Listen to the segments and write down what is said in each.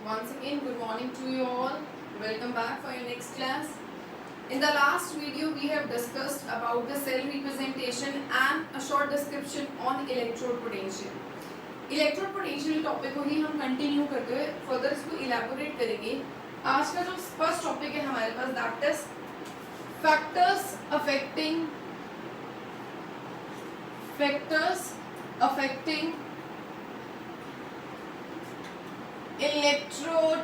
Once again, good morning to you all. Welcome back for your next class. In the last video, we have discussed about the cell representation and a short description on electrode potential. Electrode potential topic को ही हम continue करते हुए further इसको elaborate करेंगे. आज का जो first topic है हमारे पास that is factors affecting electrode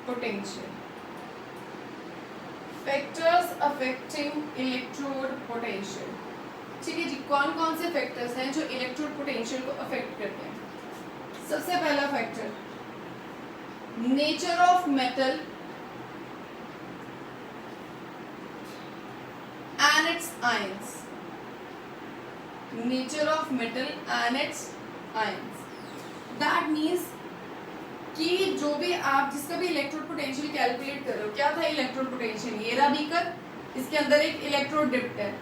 potential. Factors affecting electrode potential. ठीक है जी, कौन कौन से फैक्टर्स हैं जो इलेक्ट्रोड पोटेंशियल को अफेक्ट करते हैं. सबसे पहला factor, nature of metal and its ions. Nature of metal and its ions. That means कि जो भी आप जिसका भी इलेक्ट्रोड पोटेंशियल कैलकुलेट कर रहे हो, क्या था इलेक्ट्रोड पोटेंशियल, ये रहा बीकर, इसके अंदर एक इलेक्ट्रोड डिप्ट है.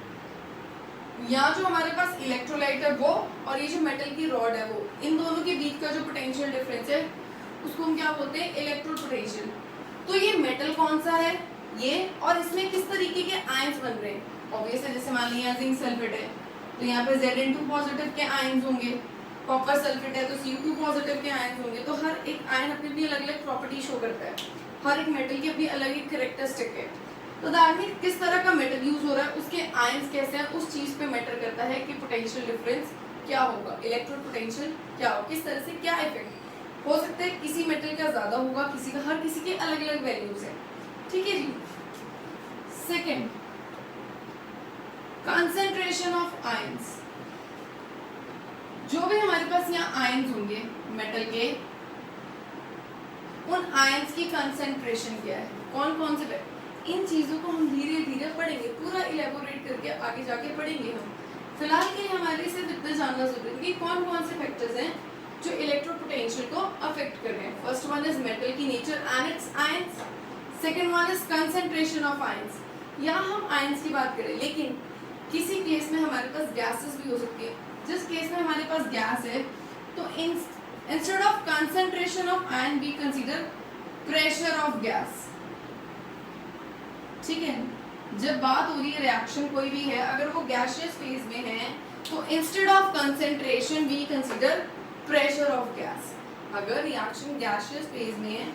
यहाँ जो हमारे पास इलेक्ट्रोलाइट है वो, और ये जो मेटल की रॉड है वो, इन दोनों के बीच का जो पोटेंशियल डिफरेंस है उसको हम क्या बोलते हैं, इलेक्ट्रोड पोटेंशियल. तो ये मेटल कौन सा है, ये, और इसमें किस तरीके के आयंस बन रहे हैं. ऑब्वियसली जैसे मान लिया जिंक सल्फेट है तो यहाँ पे Zn2 पॉजिटिव के आयंस होंगे. कॉपर सल्फेट है तो Cu2 पॉजिटिव के आयंस होंगे. तो हर एक आयन अपनी अपनी अलग अलग प्रॉपर्टी शो करता है. हर एक मेटल की अपनी अलग एक कैरेक्टरिस्टिक है. तो दैट मीन किस तरह का मेटल यूज हो रहा है, उसके आयंस कैसे हैं, उस चीज पे मैटर करता है कि पोटेंशियल डिफरेंस क्या होगा, इलेक्ट्रोड पोटेंशियल क्या हो, किस तरह से क्या इफेक्ट हो सकता है. किसी मेटल का ज्यादा होगा, किसी का, हर किसी के अलग अलग वैल्यूज है. ठीक है जी. Second, concentration of ions. जो भी हमारे पास यहाँ आयंस होंगे मेटल के, उन आयंस की कंसेंट्रेशन क्या है, कौन कौन से, इन चीजों को हम धीरे धीरे पढ़ेंगे, पूरा इलेबोरेट करके आगे जाके पढ़ेंगे हम. फिलहाल के लिए हमारे सिर्फ इतना जानना जरूरी है कि कौन कौन से फैक्टर्स हैं जो इलेक्ट्रोड पोटेंशियल को अफेक्ट कर रहे हैं. फर्स्ट वन इज मेटल की nature and its ions. Second one is concentration of ions. यहाँ हम आयंस की बात करें, लेकिन किसी केस में हमारे पास गैसेस भी हो सकती है. जिस केस में हमारे पास गैस है तो instead of concentration of ion we consider pressure of gas. ठीक है, जब बात हो रही है रिएक्शन कोई भी है, अगर वो गैसियस फेज में है तो instead of concentration we consider pressure of gas. अगर रिएक्शन गैसियस फेज में है,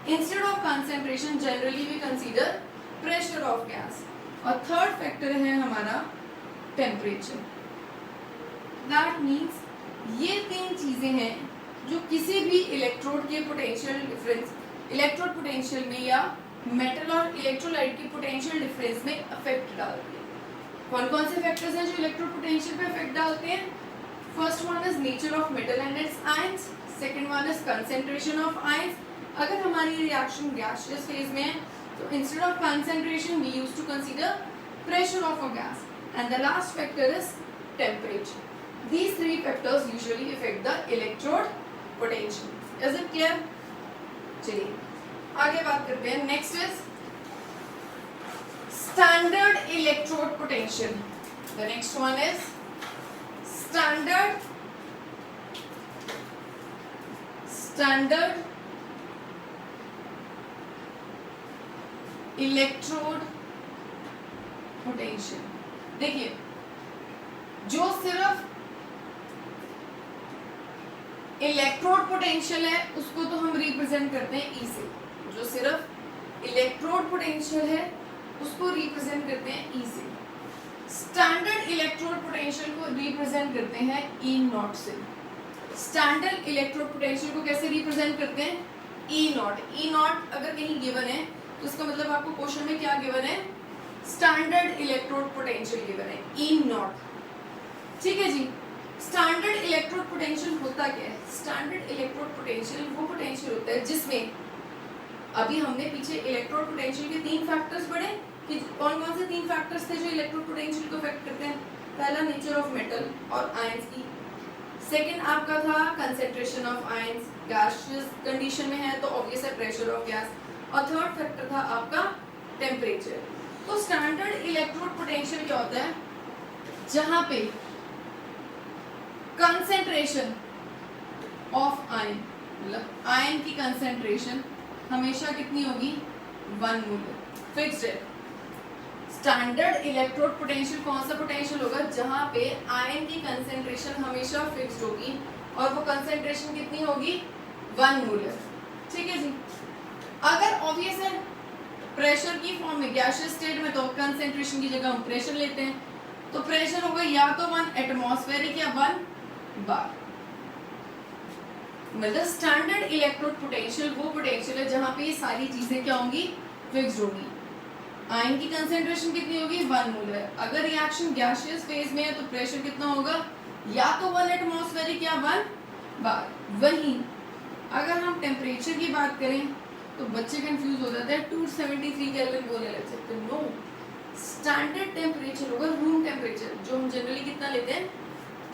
instead of concentration generally we consider pressure of gas. और थर्ड फैक्टर है हमारा टेम्परेचर. दैट मीन्स ये तीन चीजें हैं जो किसी भी इलेक्ट्रोड के पोटेंशियल डिफरेंस, इलेक्ट्रोड पोटेंशियल में या मेटल और इलेक्ट्रोलाइट की पोटेंशियल डिफरेंस में अफेक्ट डालते हैं. कौन कौन से फैक्टर्स हैं जो इलेक्ट्रोड पोटेंशियल पे अफेक्ट डालते हैं. First one is nature of metal and its ions. Second one is concentration of ions. अगर हमारी रिएक्शन गैसियस फेज में है तो instead of concentration we use to consider pressure of a gas. And the last factor is temperature. These three factors usually affect the electrode potential. Is it clear? चलिए आगे बात करते हैं. Next is standard electrode potential. The next one is standard electrode potential. देखिए, जो सिर्फ electrode potential है उसको तो हम रिप्रेजेंट करते हैं ई से. जो सिर्फ इलेक्ट्रोड पोटेंशियल है उसको रिप्रेजेंट करते हैं ई से. स्टैंडर्ड इलेक्ट्रोड पोटेंशियल को रिप्रेजेंट करते हैं ई नॉट से. स्टैंडर्ड इलेक्ट्रोड पोटेंशियल को कैसे रिप्रेजेंट करते हैं, ई नॉट. ई नॉट अगर कहीं गिवन है तो इसका मतलब आपको क्वेश्चन में क्या गिवन है, स्टैंडर्ड इलेक्ट्रोड पोटेंशियल गिवन है, ई नॉट. ठीक है जी. स्टैंडर्ड इलेक्ट्रोड पोटेंशियल होता क्या है. स्टैंडर्ड इलेक्ट्रोड पोटेंशियल वो पोटेंशियल होता है जिसमें, अभी हमने पीछे इलेक्ट्रोड पोटेंशियल के तीन फैक्टर्स पढ़े कि कौन कौन से तीन फैक्टर्स थे जो इलेक्ट्रोड पोटेंशियल को अफेक्ट करते हैं. पहला नेचर ऑफ मेटल और आयंस की. सेकंड आपका था concentration of ions, gaseous condition में है तो ऑब्वियस है प्रेशर ऑफ गैस. और थर्ड फैक्टर था आपका टेम्परेचर. तो स्टैंडर्ड इलेक्ट्रोड पोटेंशियल क्या होता है, जहां पे कंसेंट्रेशन ऑफ आयन मतलब आयन की कंसेंट्रेशन हमेशा कितनी होगी 1 मोलर, फिक्स्ड है। स्टैंडर्ड इलेक्ट्रोड पोटेंशियल कौन सा पोटेंशियल होगा जहां पे आयन की कंसेंट्रेशन हमेशा फिक्स्ड होगी और वो कंसेंट्रेशन कितनी होगी 1 मोलर, ठीक है जी। अगर ऑब्वियस है प्रेशर की फॉर्म में गैसियस स्टेट में तो कंसेंट्रेशन की जगह हम प्रेशर लेते हैं, तो प्रेशर होगा या तो 1 एटमॉस्फेरिक या 1 बार। मतलब स्टैंडर्ड इलेक्ट्रोड पोटेंशियल वो पोटेंशियल है जहां पे ये सारी चीजें क्या होंगी फिक्स्ड होगी। आयन की कंसेंट्रेशन कितनी होगी 1 मोलर। अगर रिएक्शन गैसियस फेज में है तो प्रेशर कितना होगा या तो 1 एटमॉस्फेरिक या 1 बार। वहीं अगर हम टेम्परेचर की बात करें तो बच्चे कंफ्यूज हो जाते हैं 273 केल्विन बोलने लग जाते हैं। नो, स्टैंडर्ड टेम्परेचर होगा रूम टेम्परेचर जो हम जनरली कितना लेते हैं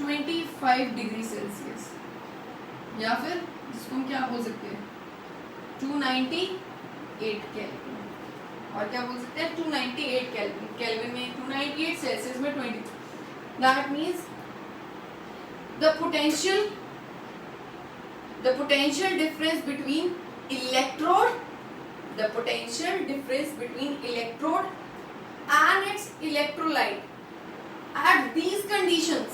25 डिग्री सेल्सियस, या फिर जिसको हम क्या बोल सकते हैं 298 केल्विन, और क्या बोल सकते हैं 298 केल्विन। केल्विन में 298, सेल्सियस में 20। That means the potential difference between electrode and its electrolyte at these conditions,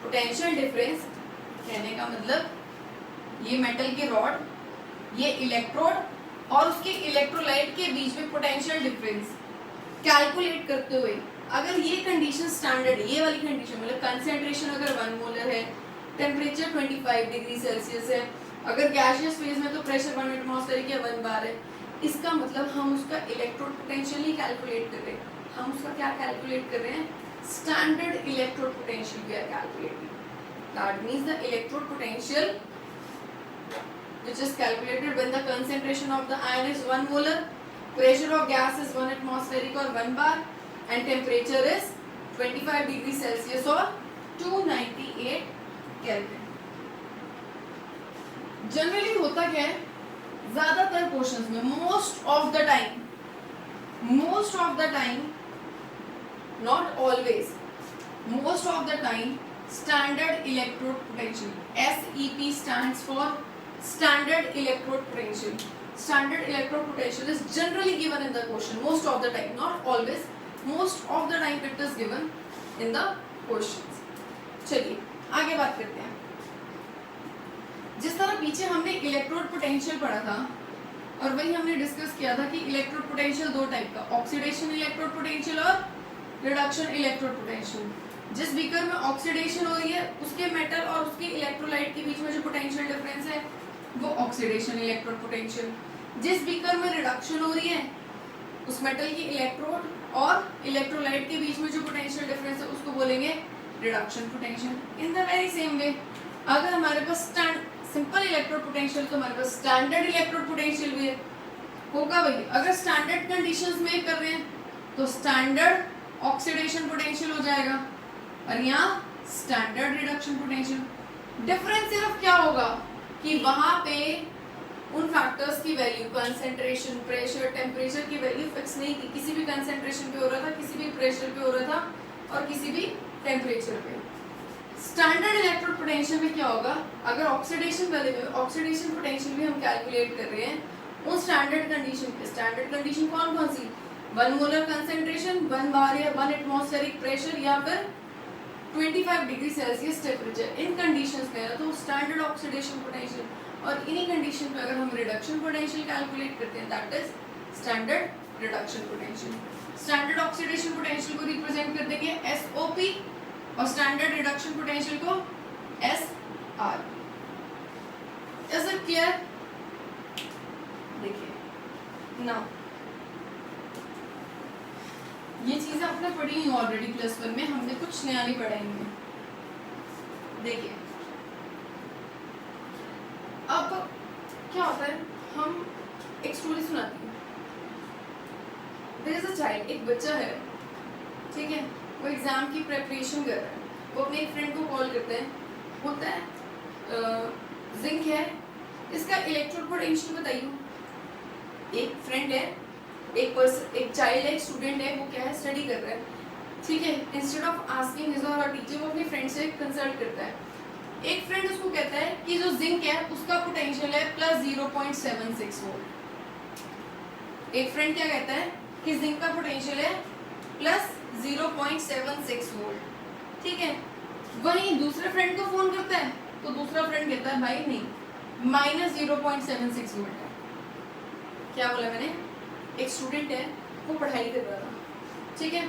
potential difference कहने का मतलब ये मेटल के रॉड, ये इलेक्ट्रोड और उसके इलेक्ट्रोलाइट के बीच में पोटेंशियल डिफरेंस कैलकुलेट करते हुए अगर ये कंडीशन स्टैंडर्ड है, ये वाली कंडीशन मतलब कंसेंट्रेशन अगर 1 मोलर है, टेम्परेचर 25 डिग्री सेल्सियस है, अगर गैसियस फेज में तो प्रेशर 1 एटमॉस्फेरिक या 1 बार है, इसका मतलब हम उसका इलेक्ट्रोड पोटेंशियल ही कैलकुलेट कर रहे हैं। हम उसका क्या कैलकुलेट कर रहे हैं standard electrode potential we are calculating. That means the electrode potential which is calculated when the concentration of the ion is 1 molar, pressure of gas is 1 atmospheric or 1 bar, and temperature is 25 degree Celsius or 298 Kelvin. Generally होता क्या है ज्यादातर questions में most of the time not always most of the time standard electrode potential SEP stands for standard electrode potential. Standard electrode potential is generally given in the question most of the time, not always, most of the time it is given in the questions. चलिए आगे बात करते हैं। जिस तरह पीछे हमने electrode potential पढ़ा था और वही हमने डिस्कस किया था कि इलेक्ट्रोड पोटेंशियल दो टाइप का, ऑक्सीडेशन इलेक्ट्रोड पोटेंशियल और रिडक्शन इलेक्ट्रोड पोटेंशियल। जिस बीकर में ऑक्सीडेशन हो रही है उसके मेटल और उसके इलेक्ट्रोलाइट के बीच में जो पोटेंशियल डिफरेंस है वो ऑक्सीडेशन इलेक्ट्रोड पोटेंशियल। जिस बीकर में रिडक्शन हो रही है उस मेटल की इलेक्ट्रोड और इलेक्ट्रोलाइट के बीच में जो पोटेंशियल डिफरेंस है उसको बोलेंगे reduction potential. In the very same way अगर हमारे पास सिंपल इलेक्ट्रोड पोटेंशियल तो हमारे पास स्टैंडर्ड इलेक्ट्रोड पोटेंशियल भी होगा भाई। अगर स्टैंडर्ड कंडीशंस में कर रहे हैं तो स्टैंडर्ड ऑक्सीडेशन पोटेंशियल हो जाएगा और यहाँ स्टैंडर्ड रिडक्शन पोटेंशियल। डिफरेंस सिर्फ क्या होगा कि वहां पे उन फैक्टर्स की वैल्यू कंसंट्रेशन, प्रेशर, टेम्परेचर की वैल्यू फिक्स नहीं थी। किसी भी कंसंट्रेशन पे हो रहा था, किसी भी प्रेशर पे हो रहा था और किसी भी टेम्परेचर पे। स्टैंडर्ड इलेक्ट्रोड पोटेंशियल में क्या होगा, अगर ऑक्सीडेशन वाले में ऑक्सीडेशन पोटेंशियल भी हम कैलकुलेट कर रहे हैं उन स्टैंडर्ड कंडीशन पे। स्टैंडर्ड कंडीशन कौन कौन सी, 1 मोलर कंसंट्रेशन, 1 बार या 1 एटमॉस्फेरिक प्रेशर या फिर 25 डिग्री सेल्सियस टेम्परेचर। इन कंडीशंस में है तो स्टैंडर्ड ऑक्सीडेशन पोटेंशियल, और इन्हीं कंडीशन पे अगर हम रिडक्शन पोटेंशियल कैलकुलेट करते हैं that is standard reduction potential. Standard oxidation potential को रिप्रेजेंट कर देंगे SOP और स्टैंडर्ड रिडक्शन पोटेंशियल को SR। Is it clear? देखिए नाउ ये चीजें आपने पढ़ी हुई ऑलरेडी +1 में, हमने कुछ नया नहीं पढ़ा इनमें। देखिए अब क्या होता है, हम एक स्टोरी सुनाती हूँ। देयर इज अ चाइल्ड, एक बच्चा है, ठीक है, वो एग्जाम की प्रिपरेशन कर रहा है। वो अपने एक फ्रेंड को कॉल करते हैं, बोलता है जिंक है, इसका इलेक्ट्रोड पोटेंशियल बताइए। एक फ्रेंड है, एक चाइल्ड है, एक स्टूडेंट है, वो क्या है स्टडी कर रहा है, ठीक है। इंस्टेड ऑफ आस्किंग हिज और हर टीचर वो अपने फ्रेंड से कंसल्ट करता है, एक फ्रेंड उसको कहता है कि जो जिंक है उसका पोटेंशियल है प्लस 0.76 वोल्ट। एक फ्रेंड क्या कहता है कि जिंक का पोटेंशियल है प्लस 0.76 वोल्ट, ठीक है। वहीं दूसरे फ्रेंड को फोन करता है तो दूसरा फ्रेंड कहता है भाई नहीं, माइनस 0.76 वोल्ट है। क्या बोला मैंने? एक स्टूडेंट है, वो पढ़ाई कर रहा था, ठीक है।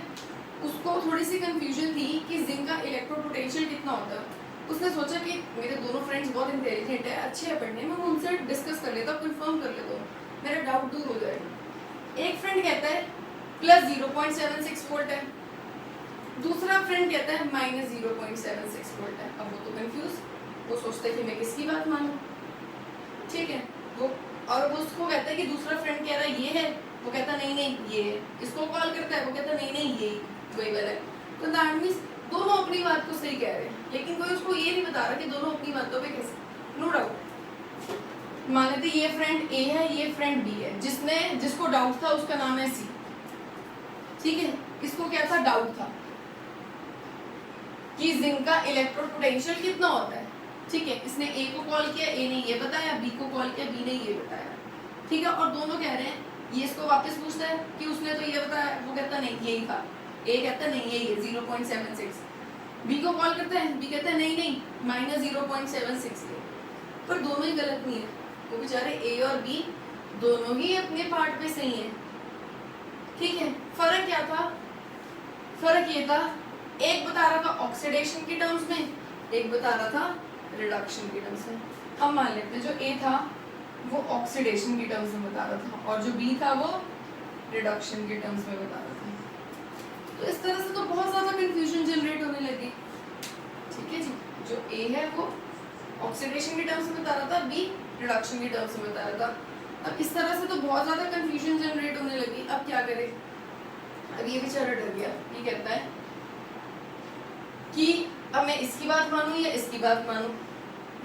उसको थोड़ी सी कंफ्यूजन थी कि जिंक का इलेक्ट्रो पोटेंशियल कितना होता है। उसने सोचा कि मेरे दोनों फ्रेंड्स बहुत इंटेलिजेंट है, अच्छे हैं पढ़ने में, मैं उनसे डिस्कस कर लेता हूँ, कंफर्म कर लेता हूँ, मेरा डाउट दूर हो जाएगा। एक फ्रेंड कहता है प्लस 0.76 वोल्ट है, दूसरा फ्रेंड कहता है माइनस 0.76 वोल्ट है। अब वो तो कंफ्यूज, वो सोचता है कि मैं किसकी बात मानूं, ठीक है। वो और वो उसको कहता है कि दूसरा फ्रेंड कह रहा है ये है, वो कहता नहीं नहीं ये है। इसको कॉल करता है, वो कहता नहीं नहीं ये वही वाला है। तो दैट मींस दोनों अपनी बात को सही कह रहे हैं, लेकिन कोई उसको ये नहीं बता रहा कि दोनों अपनी बातों पे कैसे। नो डाउट मान लेते ये फ्रेंड ए है, ये फ्रेंड बी है। जिसको डाउट था उसका नाम है सी, ठीक है। इसको क्या था? डाउट था कि जिंक का इलेक्ट्रो पोटेंशियल कितना होता है, ठीक है। इसने ए को कॉल किया, ए ने ये बताया, बी को कॉल किया, बी ने ये बताया, ठीक है। और दोनों कह रहे हैं, ये इसको वापस पूछता है कि उसने तो ये बताया, वो कहता नहीं यही था, ए कहता नहीं यही है 0.76। बी को कॉल करता है, बी कहता है नहीं नहीं माइनस 0.76 है। पर दोनों ही गलत नहीं है, वो बेचारे ए और बी दोनों ही अपने पार्ट पे सही है, ठीक है। फर्क क्या था? फर्क ये था, एक बता रहा था ऑक्सीडेशन की टर्म्स में, एक बता रहा था रिडक्शन की टर्म्स में। अब मान लेते हैं जो ए था वो ऑक्सीडेशन की टर्म्स में बता रहा था और जो बी था वो रिडक्शन की टर्म्स में बता रहा था। तो इस तरह से तो बहुत ज्यादा कंफ्यूजन जनरेट होने लगी, ठीक है जी। जो ए है वो ऑक्सीडेशन की टर्म्स में बता रहा था, बी रिडक्शन की टर्म्स में बता रहा था। अब इस तरह से तो बहुत ज्यादा कंफ्यूजन जनरेट होने लगी। अब क्या करें? अब ये बेचारा डर गया, ये कहता है कि अब मैं इसकी बात मानूं या इसकी बात मानूं।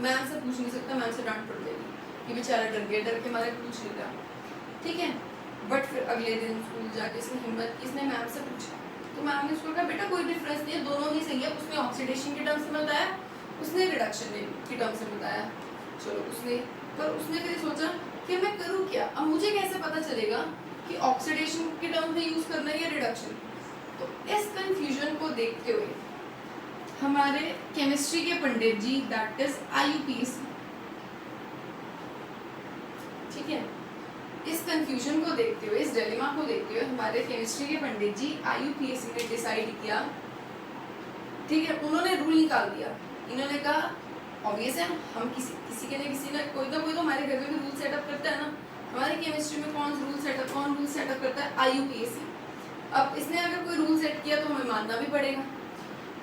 मैम से पूछ नहीं सकता, मैम से डांट पड़ जाएगी। ये बेचारा डर गया, डर के मारे पूछ नहीं रहा, ठीक है। बट फिर अगले दिन स्कूल जाके इसने हिम्मत की, इसने मैम से पूछा, तो मैम ने उसको कहा बेटा कोई डिफरेंस नहीं है, दोनों ही सही है। उसने ऑक्सीडेशन के टर्म्स में बताया, उसने रिडक्शन के टर्म्स में बताया। चलो उसने फिर सोचा कि मैं करूँ क्या, अब मुझे कैसे पता चलेगा कि ऑक्सीडेशन के टर्म में यूज करना है या रिडक्शन। तो इस कंफ्यूजन को देखते हुए हमारे केमिस्ट्री के पंडित जी, दैट इज IUPAC, ठीक है। इस कंफ्यूजन को देखते हुए, इस डिलेमा को देखते हुए हमारे केमिस्ट्री के पंडित जी IUPAC ने डिसाइड किया, ठीक है। उन्होंने रूल निकाल दिया। इन्होंने कहा ऑब्वियस है, हम किसी के लिए किसी ने कोई तो हमारे घर में भी रूल सेटअप करता है ना। हमारे केमिस्ट्री में कौन रूल सेटअप करता है? IUPAC। अब इसने अगर कोई रूल सेट किया तो हमें मानना भी पड़ेगा।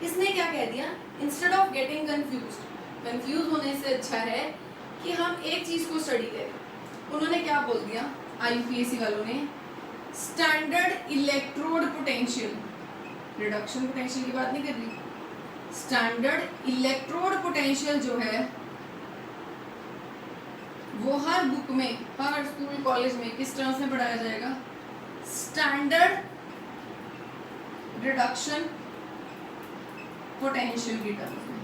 इसने क्या कह दिया, इंस्टेड ऑफ गेटिंग कंफ्यूज होने से अच्छा है कि हम एक चीज को स्टडी करें। उन्होंने क्या बोल दिया IUPAC वालों ने, standard electrode potential, reduction potential की बात नहीं कर रही, स्टैंडर्ड इलेक्ट्रोड पोटेंशियल जो है वो हर बुक में, हर स्कूल कॉलेज में किस टर्म्स में पढ़ाया जाएगा? स्टैंडर्ड रिडक्शन पोटेंशियल की टर्म्स में।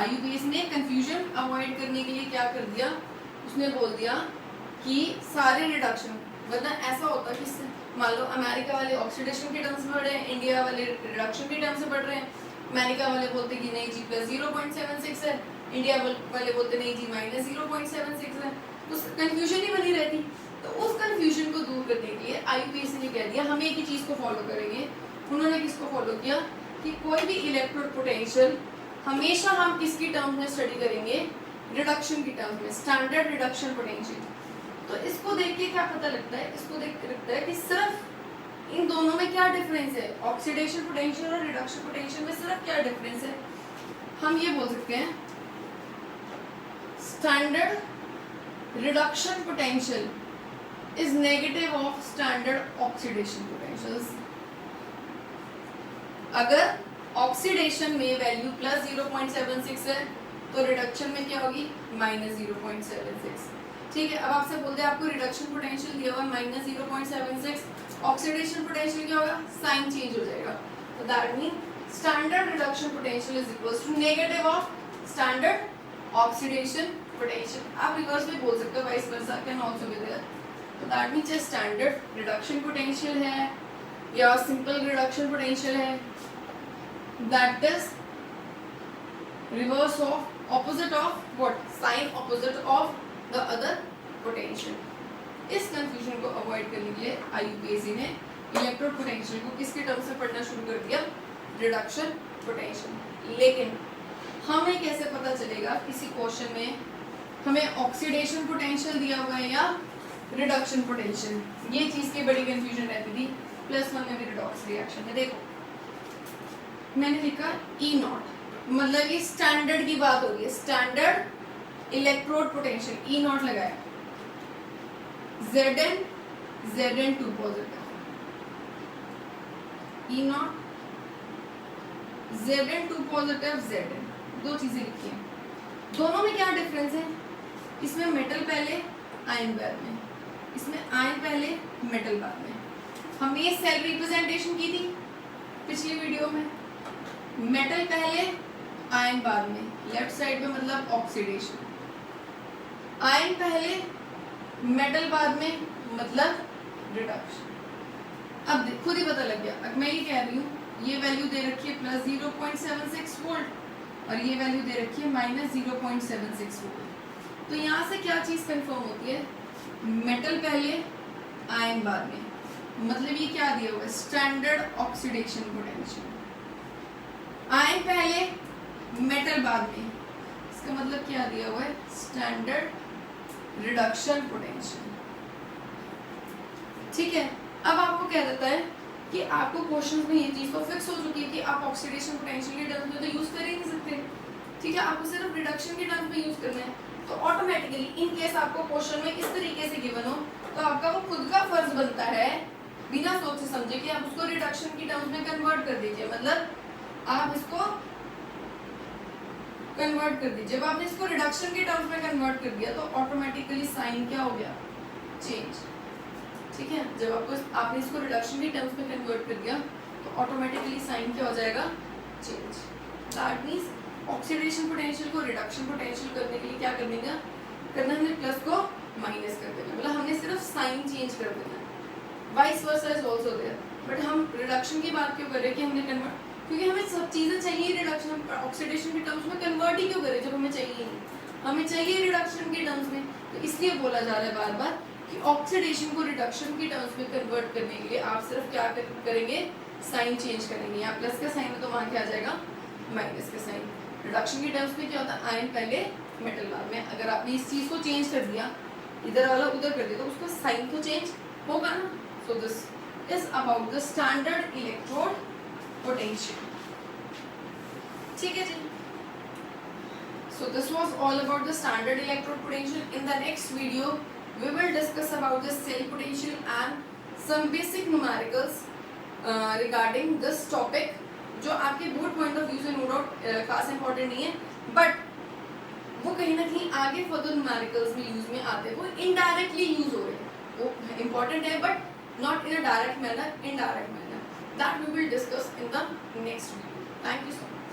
IUPAC ने कंफ्यूजन अवॉइड करने के लिए क्या कर दिया, उसने बोल दिया कि सारे रिडक्शन, वरना ऐसा होता कि मान लो अमेरिका वाले ऑक्सीडेशन के टर्म्स में पढ़ रहे हैं, इंडिया वाले रिडक्शन के टर्म्स में पढ़ रहे हैं। अमेरिका वाले बोलते कि नहीं जी प्लस 0.76 है, इंडिया वाले बोलते नहीं जी माइनस 0.76 है, तो कंफ्यूजन ही बनी रहती। तो उस कंफ्यूजन को दूर करने के लिए IUPAC ने कह दिया हम एक ही चीज को फॉलो करेंगे। उन्होंने किसको फॉलो किया कि कोई भी इलेक्ट्रोड पोटेंशियल हमेशा हम किसकी टर्म्स में स्टडी करेंगे? रिडक्शन की टर्म्स में, स्टैंडर्ड रिडक्शन पोटेंशियल। तो इसको देख के क्या पता लगता है? इसको देख के लगता है कि सिर्फ इन दोनों में क्या डिफरेंस है, ऑक्सीडेशन पोटेंशियल और रिडक्शन पोटेंशियल में सिर्फ क्या डिफरेंस है। हम ये बोल सकते हैं standard reduction potential is negative of standard oxidation potential. अगर ऑक्सीडेशन में वैल्यू प्लस 0.76 है तो रिडक्शन में क्या होगी? माइनस 0.76, ठीक है। अब आपसे बोलते हैं आपको रिडक्शन पोटेंशियल दिया हुआ माइनस 0.76, ऑक्सीडेशन पोटेंशियल क्या होगा? साइन चेंज हो जाएगा। तो that mean standard reduction potential is equals to negative of standard oxidation potential, आप रिवर्स में बोल सकते हो, vice versa can also be there. तो दैट मींस ये स्टैंडर्ड रिडक्शन पोटेंशियल है या सिंपल रिडक्शन पोटेंशियल है, that is reverse of opposite of what, sign opposite of the other potential. इस कंफ्यूजन को अवॉइड करने के लिए आईयूपीएसी ने इलेक्ट्रोड पोटेंशियल को किसके टर्म्स में पढ़ना शुरू कर दिया, रिडक्शन पोटेंशियल। लेकिन हमें कैसे पता चलेगा किसी क्वेश्चन में हमें ऑक्सीडेशन पोटेंशियल दिया हुआ है या रिडक्शन पोटेंशियल, ये चीज की बड़ी कंफ्यूजन रहती थी +1 में भी रिडॉक्स रिएक्शन में। देखो मैंने लिखा E0, मतलब ये स्टैंडर्ड की बात हो रही है, स्टैंडर्ड इलेक्ट्रोड पोटेंशियल E0 लगाया, Zn 2 positive, E0 Zn 2 positive, Zn दो चीजें लिखी हैं। दोनों में क्या डिफरेंस है, इसमें मेटल पहले आयन बाद में, इसमें आयन पहले मेटल बाद में। हमने ये सेल रिप्रेजेंटेशन की थी पिछली वीडियो में, मेटल पहले आयन बाद में, लेफ्ट साइड पे मतलब ऑक्सीडेशन, आयन पहले मेटल बाद में मतलब रिडक्शन। अब खुद ही पता लग गया, अब मैं ये कह रही हूँ ये वैल्यू दे रखी है +0.76 वोल्ट और ये वैल्यू दे रखी है -0.76 वोल्ट। तो यहाँ से क्या चीज़ कंफर्म होती है, मेटल पहले आयन बाद में, मतलब ये क्या दिया हुआ है, स्टैंडर्ड ऑक्सीडेशन पोटेंशियल। आयन पहले मेटल बाद में, इसका मतलब क्या दिया हुआ है, स्टैंडर्ड रिडक्शन पोटेंशियल। ठीक है, अब आपको कह देता है कि आपको क्वेश्चन में ये चीज़ तो फिक्स हो चुकी है कि आप ऑक्सीडेशन पोटेंशियल के टर्म्स में तो यूज़ कर ही नहीं सकते, ठीक है, आपको सिर्फ रिडक्शन के टर्म्स में यूज़ करना है। तो ऑटोमेटिकली इन केस आपको क्वेश्चन में इस तरीके से गिवन हो तो आपका वो खुद का फर्ज बनता है बिना सोचे समझे कि आप उसको रिडक्शन की टर्म्स में कन्वर्ट कर दीजिए, मतलब आप इसको कन्वर्ट कर दीजिए। जब आपने इसको रिडक्शन के टर्म्स में कन्वर्ट कर दिया तो ऑटोमेटिकली साइन क्या हो गया, चेंज। ठीक है, जब आपने इसको रिडक्शन के टर्म्स में कन्वर्ट कर दिया तो ऑटोमेटिकली साइन क्या हो जाएगा, change. That means oxidation potential को रिडक्शन पोटेंशियल करने के लिए क्या करना हमने प्लस को माइनस कर देना, मतलब हमने सिर्फ साइन चेंज कर देना है। Vice versa is also there, but हम रिडक्शन की बात क्यों कर रहे हैं कि हमने कन्वर्ट, क्योंकि हमें सब चीज़ें चाहिए रिडक्शन ऑक्सीडेशन के टर्म्स में, कन्वर्ट ही क्यों करें जब हमें चाहिए नहीं, हमें चाहिए रिडक्शन के टर्म्स में। तो इसलिए बोला जा रहा है बार बार कि ऑक्सीडेशन को रिडक्शन के टर्म्स में कन्वर्ट करने के लिए आप सिर्फ क्या करेंगे, साइन चेंज करेंगे। यहाँ प्लस का साइन है तो वहाँ क्या आ जाएगा, माइनस का साइन। रिडक्शन के टर्म्स में क्या होता है, आयन पहले मेटल बाद में। अगर आपने इस चीज़ को चेंज कर दिया, इधर वाला उधर कर दिया, तो उसका साइन तो चेंज होगा ना। So this is about the standard electrode potential. ठीक है जी, so this was all about the standard electrode potential. In the next video we will discuss about the cell potential and some basic numericals regarding this topic, जो आपके board point of view से no doubt खास important नहीं है, but वो कहीं ना कहीं आगे फर्दर न्यूमेरिकल्स में यूज में आते हैं, वो इनडायरेक्टली यूज हो रहे हैं, वो इंपॉर्टेंट है but not in a direct manner, indirect manner. That we will discuss in the next video. Thank you so much.